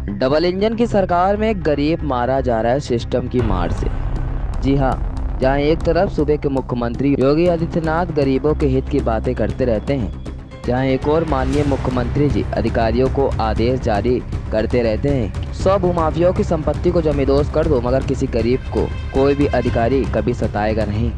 Double engine की सरकार में गरीब मारा जा रहा है सिस्टम की मार से। जी हाँ, जहाँ एक तरफ सूबे के मुख्यमंत्री योगी आदित्यनाथ गरीबों के हित की बातें करते रहते हैं, जहाँ एक और माननीय मुख्यमंत्री जी अधिकारियों को आदेश जारी करते रहते हैं 100 भूमाफियाओं की संपत्ति को जमींदोज कर दो, मगर किसी गरीब को कोई भी अधिकारी कभी सताएगा नहीं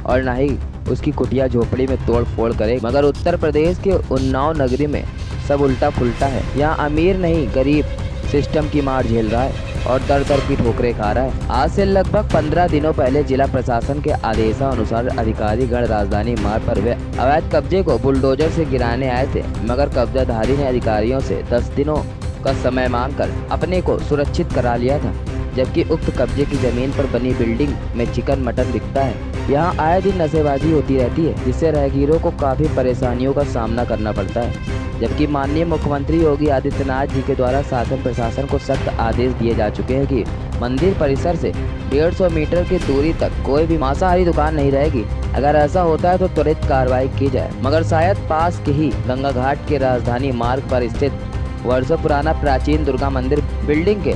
और न ही उसकी कुटिया झोपड़ी में तोड़ फोड़ करे। मगर उत्तर प्रदेश के उन्नाव नगरी में सब उल्टा पुल्टा है। यहाँ अमीर नहीं गरीब सिस्टम की मार झेल रहा है और दर दर की ठोकरें खा रहा है। आज से लगभग 15 दिनों पहले जिला प्रशासन के आदेशानुसार अधिकारी गण राजधानी मार्ग पर वे अवैध कब्जे को बुलडोजर से गिराने आए थे, मगर कब्जाधारी ने अधिकारियों से 10 दिनों का समय मांगकर अपने को सुरक्षित करा लिया था, जबकि उक्त कब्जे की जमीन पर बनी बिल्डिंग में चिकन मटन बिकता है। यहाँ आए दिन नशेबाजी होती रहती है, जिससे राहगीरों को काफी परेशानियों का सामना करना पड़ता है। जबकि माननीय मुख्यमंत्री योगी आदित्यनाथ जी के द्वारा शासन प्रशासन को सख्त आदेश दिए जा चुके हैं कि मंदिर परिसर से 150 मीटर की दूरी तक कोई भी मांसाहारी दुकान नहीं रहेगी। अगर ऐसा होता है तो त्वरित कार्रवाई की जाए। मगर शायद पास के ही गंगा घाट के राजधानी मार्ग पर स्थित वर्षों पुराना प्राचीन दुर्गा मंदिर बिल्डिंग के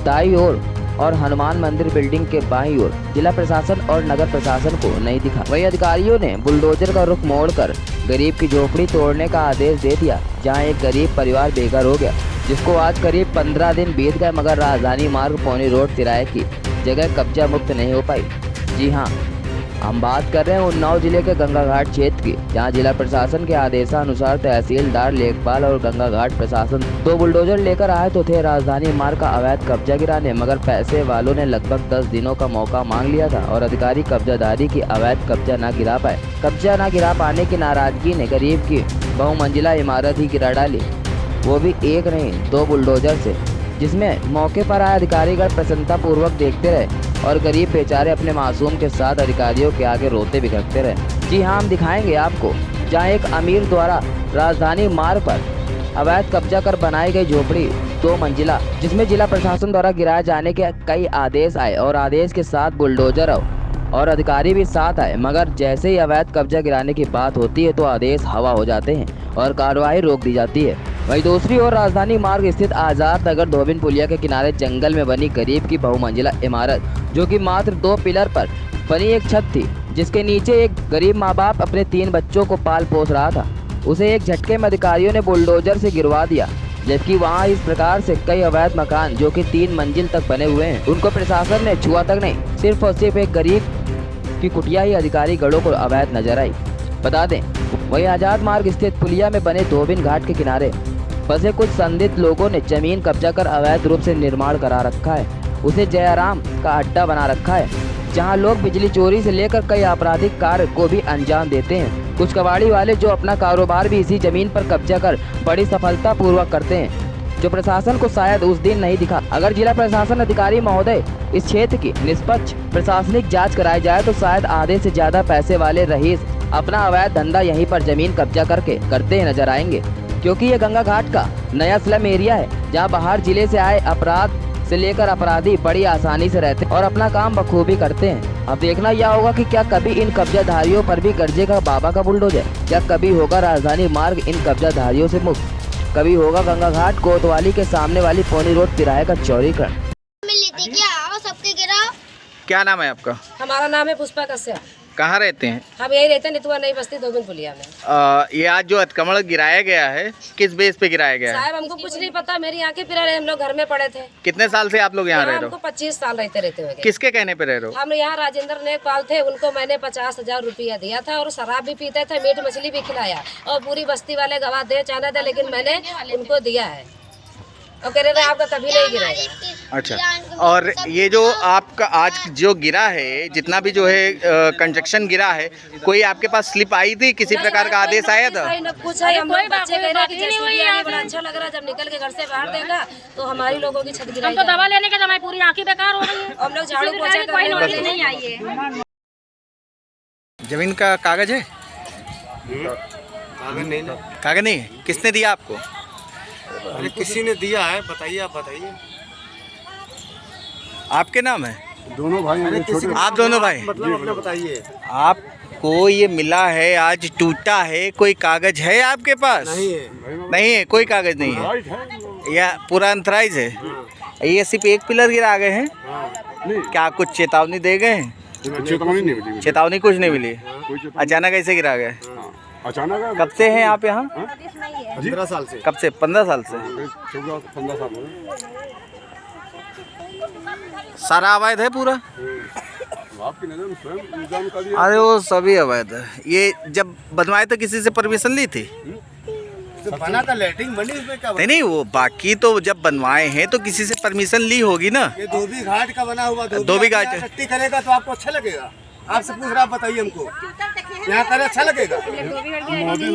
दाईं ओर और हनुमान मंदिर बिल्डिंग के बाईं ओर जिला प्रशासन और नगर प्रशासन को नहीं दिखा। वही अधिकारियों ने बुलडोजर का रुख मोड़कर गरीब की झोपड़ी तोड़ने का आदेश दे दिया, जहां एक गरीब परिवार बेघर हो गया, जिसको आज करीब 15 दिन बीत गए, मगर राजधानी मार्ग पौनी रोड तिराए की जगह कब्जा मुक्त नहीं हो पाई। जी हाँ, हम बात कर रहे हैं उन्नाव जिले के गंगा घाट क्षेत्र की, जहां जिला प्रशासन के आदेशानुसार तहसीलदार लेखपाल और गंगा घाट प्रशासन 2 बुलडोजर लेकर आए तो थे राजधानी मार्ग का अवैध कब्जा गिराने, मगर पैसे वालों ने लगभग 10 दिनों का मौका मांग लिया था और अधिकारी कब्जाधारी की अवैध कब्जा न गिरा पाए। कब्जा न गिरा पाने की नाराजगी ने गरीब की बहुमंजिला इमारत ही गिरा डाली, वो भी एक नहीं 2 बुलडोजर से, जिसमें मौके पर आए अधिकारीगण प्रसन्नता पूर्वक देखते रहे और गरीब बेचारे अपने मासूम के साथ अधिकारियों के आगे रोते बिखरते रहे। जी हाँ, हम दिखाएंगे आपको जहां एक अमीर द्वारा राजधानी मार्ग पर अवैध कब्जा कर बनाई गई झोपड़ी 2 मंजिला, जिसमें जिला प्रशासन द्वारा गिराए जाने के कई आदेश आए और आदेश के साथ बुलडोजर और अधिकारी भी साथ आए, मगर जैसे ही अवैध कब्जा गिराने की बात होती है तो आदेश हवा हो जाते हैं और कार्रवाई रोक दी जाती है। वहीं दूसरी ओर राजधानी मार्ग स्थित आजाद नगर धोबिन पुलिया के किनारे जंगल में बनी गरीब की बहुमंजिला इमारत, जो कि मात्र 2 पिलर पर बनी एक छत थी, जिसके नीचे एक गरीब माँ बाप अपने 3 बच्चों को पाल पोस रहा था, उसे एक झटके में अधिकारियों ने बुलडोजर से गिरवा दिया। जबकि वहाँ इस प्रकार से कई अवैध मकान जो कि 3 मंजिल तक बने हुए हैं, उनको प्रशासन ने छुआ तक नहीं, सिर्फ और सिर्फ एक गरीब की कुटिया ही अधिकारी गढ़ों को अवैध नजर आई। बता दें, वही आजाद मार्ग स्थित पुलिया में बने धोबिन घाट के किनारे बसे कुछ संदिग्ध लोगों ने जमीन कब्जा कर अवैध रूप से निर्माण करा रखा है। उसे जयराम का अड्डा बना रखा है, जहां लोग बिजली चोरी से लेकर कई आपराधिक कार्य को भी अंजाम देते हैं। कुछ कबाड़ी वाले जो अपना कारोबार भी इसी जमीन पर कब्जा कर बड़ी सफलता पूर्वक करते हैं, जो प्रशासन को शायद उस दिन नहीं दिखा। अगर जिला प्रशासन अधिकारी महोदय इस क्षेत्र की निष्पक्ष प्रशासनिक जाँच कराई जाए तो शायद आधे से ज्यादा पैसे वाले रईस अपना अवैध धंधा यहीं पर जमीन कब्जा करके करते नजर आएंगे, क्योंकि ये गंगा घाट का नया स्लम एरिया है, जहां बाहर जिले से आए अपराध से लेकर अपराधी बड़ी आसानी से रहते हैं और अपना काम बखूबी करते हैं। अब देखना यह होगा कि क्या कभी इन कब्जाधारियों पर भी गरजेगा बाबा का बुलडोजर, क्या कभी होगा राजधानी मार्ग इन कब्जाधारियों से मुक्त, कभी होगा गंगा घाट कोतवाली के सामने वाली पौनी रोड तिराहे का चौड़ीकरण। क्या नाम है आपका? हमारा नाम है पुष्पा कश्यप। कहाँ रहते हैं? हम यही रहते हैं नितुआ नई बस्ती धोबिन पुलिया में। ये आज जो अतिक्रमण गिराया गया है, किस बेस पे गिराया गया है? साहब हमको कुछ नहीं पता, मेरी आंखें फिरा रहे, हम लोग घर में पड़े थे। कितने साल से आप लोग यहाँ रह रहे हो? हमको 25 साल रहते हुए। किसके कहने पे रह रहे हो? हम यहाँ राजेंद्र नेकपाल थे, उनको मैंने 50,000 रुपया दिया था और शराब भी पीते थे, मीट मछली भी खिलाया और पूरी बस्ती वाले गवाह दे चाहते थे, लेकिन मैंने उनको दिया है और कह रहे थे आपका कभी नहीं गिरेगा। अच्छा, और ये जो आपका आज जो गिरा है, जितना भी जो है कंस्ट्रक्शन गिरा है, कोई आपके पास स्लिप आई थी, किसी प्रकार का आदेश आया था? कुछ है, हम लोग बच्चे कह रहे कि बड़ा अच्छा लग रहा है, जब निकल के घर से बाहर देखा तो हमारी लोगों की छत गिराई। तो दवा लेने के समय पूरी आंखें बेकार हो रही है, हम लोग झाड़ू पोछा करने वाले नहीं आई है। जमीन का कागज है? कागज नहीं है। किसने दिया आपको? अरे किसी ने दिया है, बताइए, आप बताइए। आपके नाम है? दोनों भाई। आप दोनों भाई? मतलब अपना बताइए। आपको ये मिला है, आज टूटा है, कोई कागज है आपके पास? नहीं है। नहीं है, कोई कागज नहीं है। यह पूरा अंतराइज है। ये सिर्फ एक पिलर गिरा गए हैं, क्या कुछ चेतावनी दे गए हैं? चेतावनी नहीं मिली। चेतावनी कुछ नहीं मिली, कोई चेतावनी अचानक ऐसे गिरा गए। अचानक। कब से हैं आप यहाँ? 15 साल से। कब से? 15 साल से। 14-15 साल हो गए। सारा अवैध है पूरा? आपकी नजर में स्वयं इल्जाम कर दिया। अरे वो सभी अवैध है। ये जब बनवाए तो किसी से परमिशन ली थी? तो बना था, लेटरिंग बनी, उसमें क्या बना? नहीं वो बाकी तो जब बनवाए हैं तो किसी से परमिशन ली होगी ना। ये धोबी घाट का बना हुआ, धोबी घाट टट्टी करेगा तो आपको अच्छा लगेगा? आपसे पूछ रहा, आप बताइए हमको, यहाँ करे अच्छा लगेगा?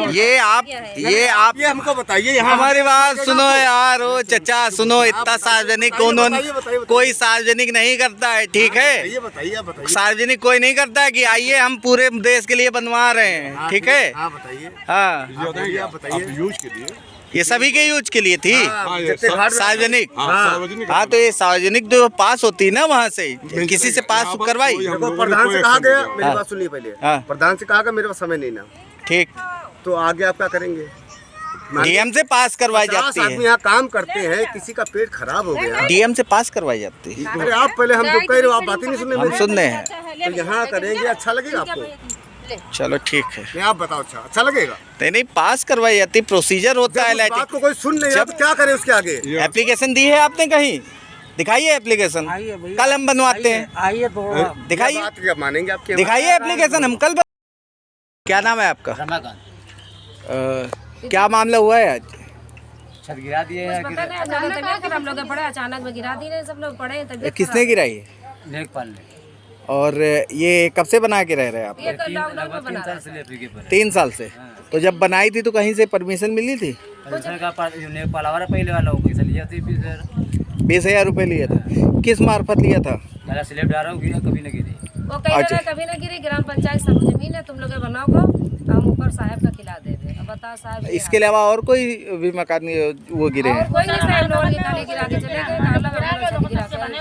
ये हमको बताइए। यहाँ हमारी बात सुनो यार, ओ चचा सुनो, इतना सार्वजनिक उन्होंने कोई सार्वजनिक नहीं करता है, ठीक है? ये बताइए, बताइए। सार्वजनिक कोई नहीं करता है कि आइए हम पूरे देश के लिए बनवा रहे हैं, ठीक है? हाँ बताइए। हाँ आप बताइए। यूज के लिए। ये सभी के यूज के लिए थी, सार्वजनिक। सार्वजनिक। हाँ तो ये सार्वजनिक जो पास होती है ना, वहाँ से किसी से पास करवाई? देखो, प्रधान से कहा गया, मेरी हाँ। बात सुनिए पहले। हाँ। प्रधान से कहा गया, मेरे पास समय नहीं ना, ठीक, तो आगे आप क्या करेंगे? डीएम से पास करवाई 50 जाती आदमी है। यहाँ काम करते हैं, किसी का पेट खराब हो गया। डीएम से पास करवाई जाती है। अरे आप पहले, हम जो कह रहे हो आप बातें नहीं सुन रहे। हम सुन रहे हैं। तो यहाँ करेंगे, अच्छा लगेगा आपको? चलो ठीक है। नहीं, आप बताओ, अच्छा लगेगा? नहीं पास करवाई जाती, प्रोसीजर होता है। जब उस बात को कोई सुन नहीं रहा तो क्या करे उसके आगे? एप्लीकेशन दी है आपने कहीं? दिखाइए एप्लीकेशन, कल हम बनवाते हैं। आइए तो दिखाइए, बात क्या मानेंगे आपके? दिखाइए एप्लीकेशन, हम कल क्या नाम है आपका? क्या मामला हुआ है आज? छत गिरा दिए हैं। पता नहीं, हम लोग तबीयत खराब, लोग पड़े अचानक में गिरा दी, सब लोग पड़े तबीयत किसने गिराई है? लेखपाल ने। और ये कब से बना के रह रहे हैं आप? ये तो लॉकडाउन में बना 3 साल से लेकर के बने। 3 साल से। तो जब बनाई थी तो कहीं से परमिशन मिली थी? लेखपाल वाला पहले वाला वो पैसा लिया था 20,000 रुपये लिया था। किस मार्फत लिया था? पहला स्लेब डाला हो गिरा, कभी न गिरी। वो कह रहे कभी ना गिरी, ग्राम पंचायत सब जमीन है, तुम लोग बनाओ को, हम ऊपर साहब का खिला देंगे। अब बताओ साहब, इसके अलावा और कोई भी मकान वो गिरे हैं? और कोई नहीं साहब, लोग खाली गिरा के चले गए,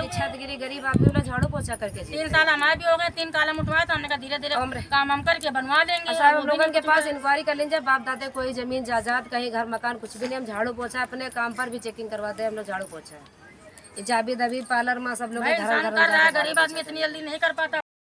छत गिरी, गरीब आदमी लोग झाड़ू पोछा करके 3 साल हमारे भी हो गए, 3 कालम उठवाए तो हमने कहा धीरे धीरे काम हम करके बनवा देंगे। साहब हम लोगों के पास इंक्वायरी कर लीजिए, बाप दादे कोई जमीन जायदाद, कहीं घर मकान कुछ भी नहीं, हम झाड़ू पोछा अपने काम पर भी चेकिंग करवाते हैं हम लोग, झाड़ू पोछा। जाबी दबी पार्लर में सब लोग घर इंसान कर रहा है, गरीब आदमी इतनी जल्दी नहीं कर पाता।